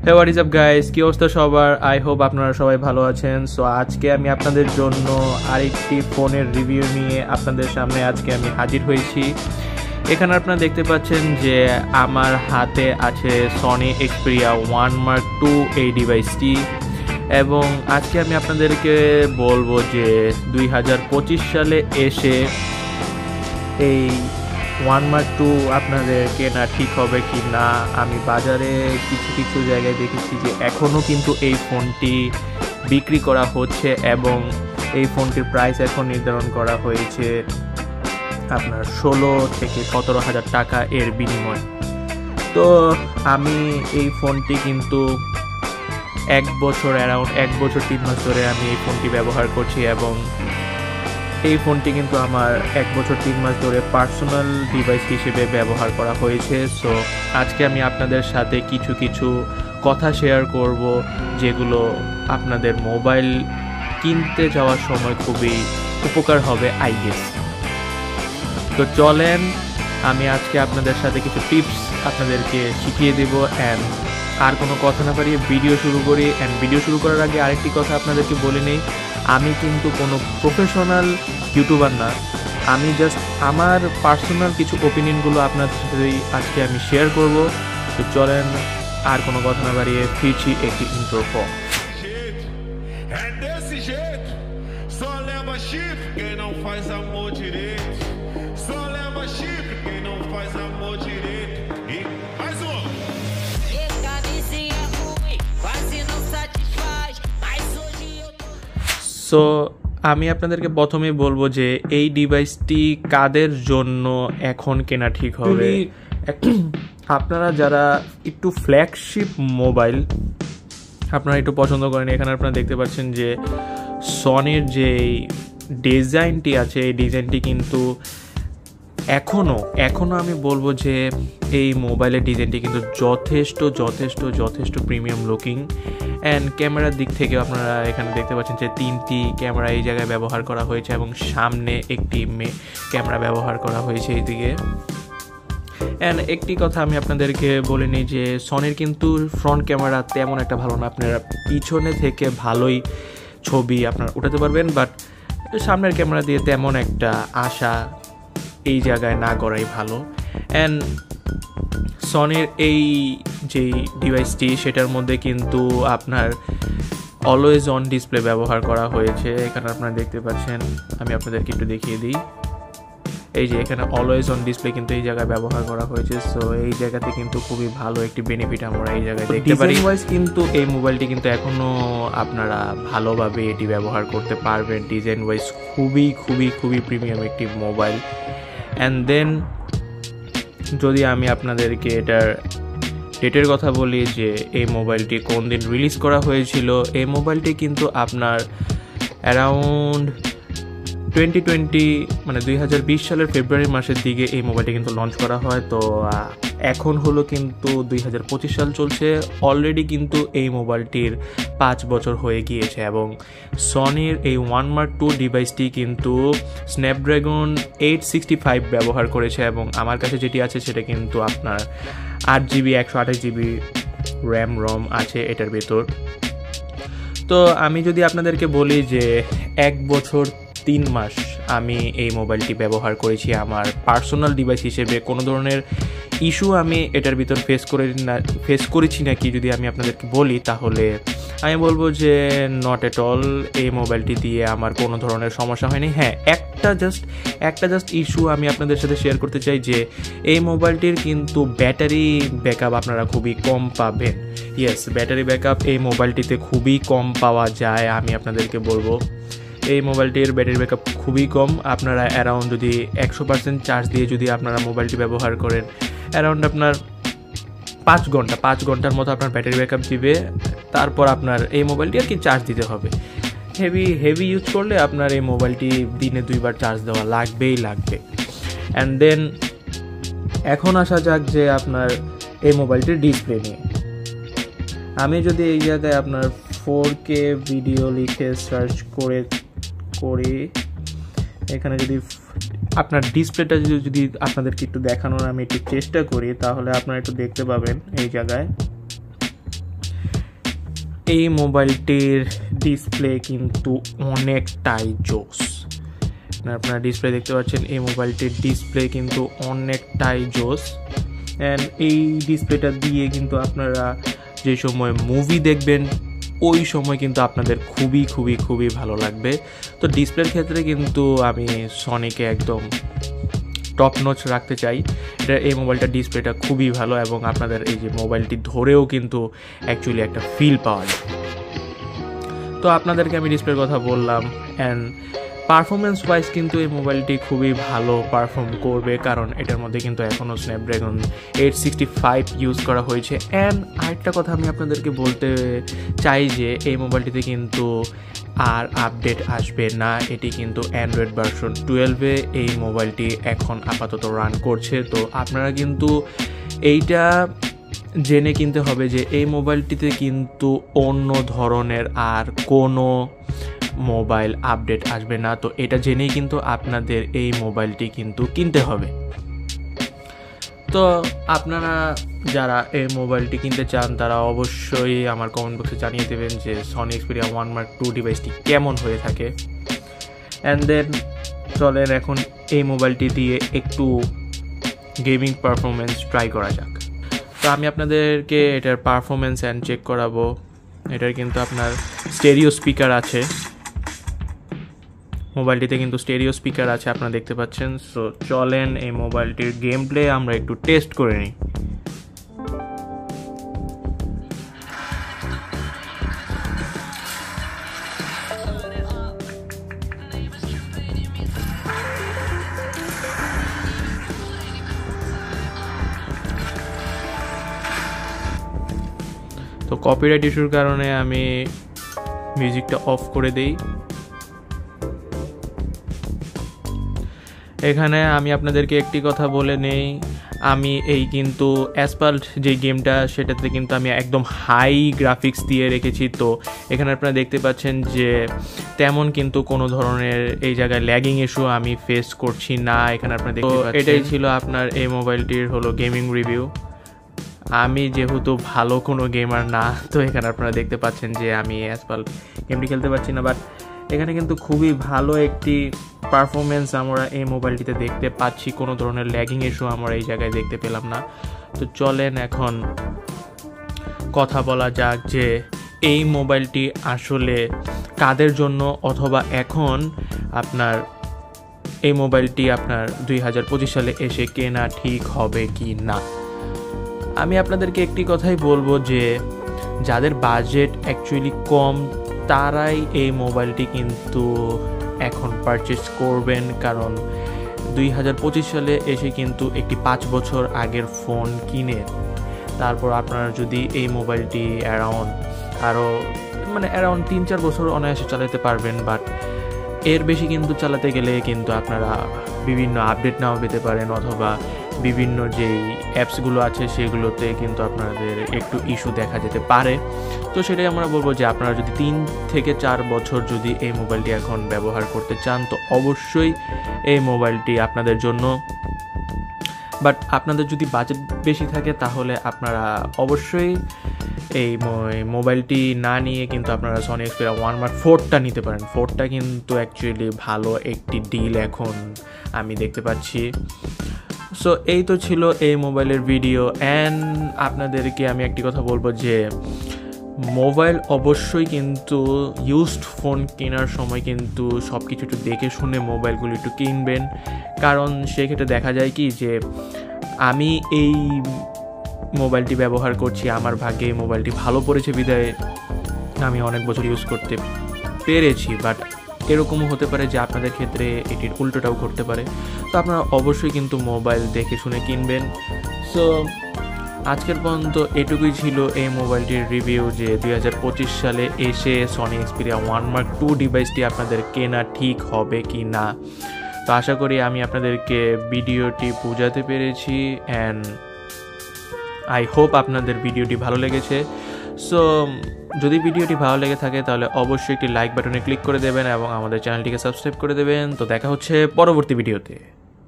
Hey what is up guys, কি অবস্থা সবার? আই হোপ আপনারা সবাই ভালো আছেন। সো আজকে আমি আপনাদের জন্য আরেকটি ফোনের রিভিউ নিয়ে আপনাদের সামনে আজকে আমি হাজির হয়েছি। এখানে আপনারা দেখতে পাচ্ছেন যে আমার হাতে আছে সনি এক্সপেরিয়া 1 Mark II এই ডিভাইসটি, এবং আজকে আমি আপনাদেরকে বলবো যে 2025 সালে এসে এই 1 Mark II আপনাদের কেনা ঠিক হবে কি না। আমি বাজারে কিছু জায়গায় দেখেছি যে এখনও কিন্তু এই ফোনটি বিক্রি করা হচ্ছে, এবং এই ফোনটির প্রাইস এখন নির্ধারণ করা হয়েছে আপনার 16 থেকে 17 হাজার টাকা এর বিনিময়। তো আমি এই ফোনটি কিন্তু 1 বছর 3 মাস ধরে আমি এই ফোনটি ব্যবহার করছি, এবং এই ফোনটি কিন্তু আমার 1 বছর 3 মাস ধরে পার্সোনাল ডিভাইস হিসেবে ব্যবহার করা হয়েছে। সো আজকে আমি আপনাদের সাথে কিছু কথা শেয়ার করব যেগুলো আপনাদের মোবাইল কিনতে যাওয়ার সময় খুবই উপকার হবে আই গেস। তো চলেন আমি আজকে আপনাদের সাথে কিছু টিপস আপনাদেরকে শিখিয়ে দেব, অ্যান্ড আর কোনো কথা না বাড়িয়ে ভিডিও শুরু করি। অ্যান্ড ভিডিও শুরু করার আগে আরেকটি কথা আপনাদেরকে বলে নেই, আমি কিন্তু কোনো প্রফেশনাল ইউটিউবার না, আমি জাস্ট আমার পার্সোনাল কিছু ওপিনিয়নগুলো আপনাদের সাথে আজকে আমি শেয়ার করব। তো চলেন আর কোনো কথা না বাড়িয়ে ফিরছি একটি ইন্ট্রো পর। সো আমি আপনাদেরকে প্রথমেই বলবো যে এই ডিভাইসটি কাদের জন্য এখন কেনা ঠিক হবে। আপনারা যারা একটু ফ্ল্যাগশিপ মোবাইল আপনারা একটু পছন্দ করেন, এখানে আপনারা দেখতে পাচ্ছেন যে সনির যে ডিজাইনটি আছে এই ডিজাইনটি কিন্তু এখনও আমি বলবো যে এই মোবাইলের ডিজাইনটি কিন্তু যথেষ্ট প্রিমিয়াম লুকিং। অ্যান্ড ক্যামেরার দিক থেকে আপনারা এখানে দেখতে পাচ্ছেন যে 3টি ক্যামেরা এই জায়গায় ব্যবহার করা হয়েছে, এবং সামনে একটি ক্যামেরা ব্যবহার করা হয়েছে এইদিকে। অ্যান্ড একটি কথা আমি আপনাদেরকে বলে নিই যে সনির কিন্তু ফ্রন্ট ক্যামেরা তেমন একটা ভালো না, আপনারা পিছনে থেকে ভালোই ছবি আপনারা উঠাতে পারবেন, বাট সামনের ক্যামেরা দিয়ে তেমন একটা আশা এই জায়গায় না করাই ভালো। অ্যান্ড সনির এই যে ডিভাইসটি সেটার মধ্যে কিন্তু আপনার অলওয়েজ অন ডিসপ্লে ব্যবহার করা হয়েছে। এখানে আপনারা দেখতে পাচ্ছেন, আমি আপনাদেরকে একটু দেখিয়ে দিই, এই যে এখানে অলওয়েজ অন ডিসপ্লে কিন্তু এই জায়গায় ব্যবহার করা হয়েছে। সো এই জায়গাতে কিন্তু খুবই ভালো একটি বেনিফিট আমরা এই জায়গায় দেখতে পারি। ডিজাইন ওয়াইজ কিন্তু এই মোবাইলটি কিন্তু এখনও আপনারা ভালোভাবে এটি ব্যবহার করতে পারবেন। ডিজাইন ওয়াইজ খুবই প্রিমিয়াম একটি মোবাইল। অ্যান্ড দেন যদি আমি আপনাদেরকে এটার ডেটের কথা বলি যে এই মোবাইলটি কোন দিন রিলিজ করা হয়েছিল, এই মোবাইলটি কিন্তু আপনার অ্যারাউন্ড 2020 মানে 2020 সালের ফেব্রুয়ারি মাসের দিকে এই মোবাইলটি কিন্তু লঞ্চ করা হয়। তো এখন হলো কিন্তু 2025 সাল চলছে, অলরেডি কিন্তু এই মোবাইলটির 5 বছর হয়ে গিয়েছে, এবং সনির এই 1 Mark II ডিভাইসটি কিন্তু স্ন্যাপড্রাগন 865 ব্যবহার করেছে, এবং আমার কাছে যেটি আছে সেটা কিন্তু আপনার 8GB 128GB র্যাম রম আছে এটার ভেতর। তো আমি যদি আপনাদেরকে বলি যে 1 বছর 3 মাস আমি এই মোবাইলটি ব্যবহার করেছি আমার পার্সোনাল ডিভাইস হিসেবে, কোনো ধরনের ইস্যু আমি এটার ভিতর ফেস করেছি নাকি যদি আমি আপনাদেরকে বলি, তাহলে আমি বলবো যে নট এট অল। এই মোবাইলটি দিয়ে আমার কোনো ধরনের সমস্যা হয়নি। হ্যাঁ, একটা জাস্ট ইস্যু আমি আপনাদের সাথে শেয়ার করতে চাই যে এই মোবাইলটির কিন্তু ব্যাটারি ব্যাকআপ আপনারা খুবই কম পাবেন। ইয়েস, ব্যাটারি ব্যাকআপ এই মোবাইলটিতে খুবই কম পাওয়া যায়। আমি আপনাদেরকে বলবো এই মোবাইলটির ব্যাটারি ব্যাকআপ খুবই কম। আপনারা অ্যারাউন্ড যদি 100% চার্জ দিয়ে যদি আপনারা মোবাইলটি ব্যবহার করেন, অ্যারাউন্ড আপনার 5 ঘন্টার মতো আপনার ব্যাটারি ব্যাকআপ দিবে। তারপর আপনার এই মোবাইলটি আর কি চার্জ দিতে হবে। হেভি ইউজ করলে আপনার এই মোবাইলটি দিনে 2 বার চার্জ দেওয়া লাগবে। অ্যান্ড দেন এখন আসা যাক যে আপনার এই মোবাইলটির ডিসপ্লে নিয়ে। আমি যদি এই জায়গায় আপনার 4K ভিডিও লিখে সার্চ করি, এখানে যদি আপনার ডিসপ্লেটা যদি আপনাদেরকে একটু দেখানোর আমি একটু চেষ্টা করি, তাহলে আপনারা একটু দেখতে পাবেন এই জায়গায় এই মোবাইলটির ডিসপ্লে কিন্তু অনেকটাই জোস। আপনারা ডিসপ্লে দেখতে পাচ্ছেন, এই মোবাইলটির ডিসপ্লে কিন্তু অনেকটাই জোস। অ্যান্ড এই ডিসপ্লেটা দিয়ে কিন্তু আপনারা যে সময় মুভি দেখবেন ওই সময় কিন্তু আপনাদের খুবই খুবই খুবই ভালো লাগবে। তো ডিসপ্লের ক্ষেত্রে কিন্তু আমি সনিকে একদম টপ নচ রাখতে চাই। এই মোবাইলটার ডিসপ্লেটা খুবই ভালো এবং আপনাদের এই যে মোবাইলটি ধরেও কিন্তু অ্যাকচুয়ালি একটা ফিল পাওয়া যায়। তো আপনাদেরকে আমি ডিসপ্লের কথা বললাম। অ্যান্ড পারফরমেন্স ওয়াইজ কিন্তু এই মোবাইলটি খুবই ভালো পারফর্ম করবে, কারণ এটার মধ্যে কিন্তু এখনও স্ন্যাপড্রাগন 865 ইউজ করা হয়েছে। অ্যান্ড আরেকটা কথা আমি আপনাদেরকে বলতে চাই যে এই মোবাইলটিতে কিন্তু আর আপডেট আসবে না। এটি কিন্তু অ্যান্ড্রয়েড ভার্সন 12-এ এই মোবাইলটি এখন আপাতত রান করছে। তো আপনারা কিন্তু এইটা জেনে কিনতে হবে যে এই মোবাইলটিতে কিন্তু অন্য ধরনের আর কোনো মোবাইল আপডেট আসবে না। তো এটা জেনেই কিন্তু আপনাদের এই মোবাইলটি কিন্তু কিনতে হবে। তো আপনারা যারা এই মোবাইলটি কিনতে চান তারা অবশ্যই আমার কমেন্ট বক্সে জানিয়ে দেবেন যে সনি এক্সপেরিয়া 1 Mark II ডিভাইসটি কেমন হয়ে থাকে। অ্যান্ড দেন চলেন এখন এই মোবাইলটি দিয়ে একটু গেমিং পারফরমেন্স ট্রাই করা যাক। তো আমি আপনাদেরকে এটার পারফরমেন্স অ্যান্ড চেক করাবো। এটার কিন্তু আপনার স্টেরিও স্পিকার আছে, মোবাইলটিতে কিন্তু স্টেরিও স্পিকার আছে আপনারা দেখতে পাচ্ছেন। সো চলেন এই মোবাইলটির গেম প্লে আমরা একটু টেস্ট করে নিই। তো কপিরাইট ইস্যুর কারণে আমি মিউজিকটা অফ করে দেই। এখানে আমি আপনাদেরকে একটি কথা বলে নেই, আমি এই কিন্তু অ্যাসপাল্ট যে গেমটা সেটাতে কিন্তু আমি একদম হাই গ্রাফিক্স দিয়ে রেখেছি। তো এখানে আপনারা দেখতে পাচ্ছেন যে তেমন কিন্তু কোনো ধরনের এই জায়গায় ল্যাগিং ইস্যু আমি ফেস করছি না। এখানে আপনারা দেখতে পাচ্ছেন এটাই ছিল আপনার এই মোবাইলটির হলো গেমিং রিভিউ। আমি যেহেতু ভালো কোনো গেমার না, তো এখানে আপনারা দেখতে পাচ্ছেন যে আমি অ্যাসপাল্ট গেমটি খেলতে পারছি না, বাট এখানে কিন্তু খুবই ভালো একটি পারফরমেন্স আমরা এই মোবাইলটিতে দেখতে পাচ্ছি। কোনো ধরনের ল্যাগিং ইস্যু আমরা এই জায়গায় দেখতে পেলাম না। তো চলেন এখন কথা বলা যাক যে এই মোবাইলটি আসলে কাদের জন্য, অথবা এখন আপনার এই মোবাইলটি আপনার 2025 সালে এসে কেনা ঠিক হবে কি না। আমি আপনাদেরকে একটি কথাই বলবো যে যাদের বাজেট অ্যাকচুয়ালি কম তারাই এই মোবাইলটি কিন্তু এখন পারচেস করবেন, কারণ 2025 সালে এসে কিন্তু একটি 5 বছর আগের ফোন কিনে তারপর আপনারা যদি এই মোবাইলটি অ্যারাউন্ড 3-4 বছর অনায়াসে চালাতে পারবেন। বাট এর বেশি কিন্তু চালাতে গেলে কিন্তু আপনারা বিভিন্ন আপডেট নাও পেতে পারেন, অথবা বিভিন্ন যেই অ্যাপসগুলো আছে সেগুলোতে কিন্তু আপনাদের একটু ইস্যু দেখা যেতে পারে। তো সেটাই আমরা বলবো যে আপনারা যদি 3 থেকে 4 বছর যদি এই মোবাইলটি এখন ব্যবহার করতে চান তো অবশ্যই এই মোবাইলটি আপনাদের জন্য। বাট আপনাদের যদি বাজেট বেশি থাকে তাহলে আপনারা অবশ্যই এই মোবাইলটি না নিয়ে কিন্তু আপনারা সনি এক্সপেরিয়া 1 Mark IV নিতে পারেন। 4টা কিন্তু অ্যাকচুয়ালি ভালো একটি ডিল এখন আমি দেখতে পাচ্ছি। সো এই তো ছিল এই মোবাইলের ভিডিও। অ্যান্ড আপনাদেরকে আমি একটি কথা বলবো যে মোবাইল অবশ্যই কিন্তু ইউজড ফোন কেনার সময় কিন্তু সব কিছু একটু দেখে শুনে মোবাইলগুলো একটু কিনবেন, কারণ সেক্ষেত্রে দেখা যায় কি যে আমি এই মোবাইলটি ব্যবহার করছি, আমার ভাগ্যে এই মোবাইলটি ভালো পড়েছে বিধায় আমি অনেক বছর ইউজ করতে পেরেছি। বাট এরকমও হতে পারে যে আপনাদের ক্ষেত্রে এটির উল্টোটাও ঘটতে পারে। তো আপনারা অবশ্যই কিন্তু মোবাইল দেখে শুনে কিনবেন। সো আজকের পর্যন্ত এটুকুই ছিল এই মোবাইলটির রিভিউ যে 2025 সালে এসে সনি এক্সপেরিয়া 1 Mark II ডিভাইসটি আপনাদের কেনা ঠিক হবে কি না। তো আশা করি আমি আপনাদেরকে ভিডিওটি বোঝাতে পেরেছি। অ্যান্ড আই হোপ আপনাদের ভিডিওটি ভালো লেগেছে। সো যদি ভিডিওটি ভালো লেগে থাকে তাহলে অবশ্যই একটি লাইক বাটনে ক্লিক করে দেবেন এবং আমাদের চ্যানেলটিকে সাবস্ক্রাইব করে দেবেন। তো দেখা হচ্ছে পরবর্তী ভিডিওতে।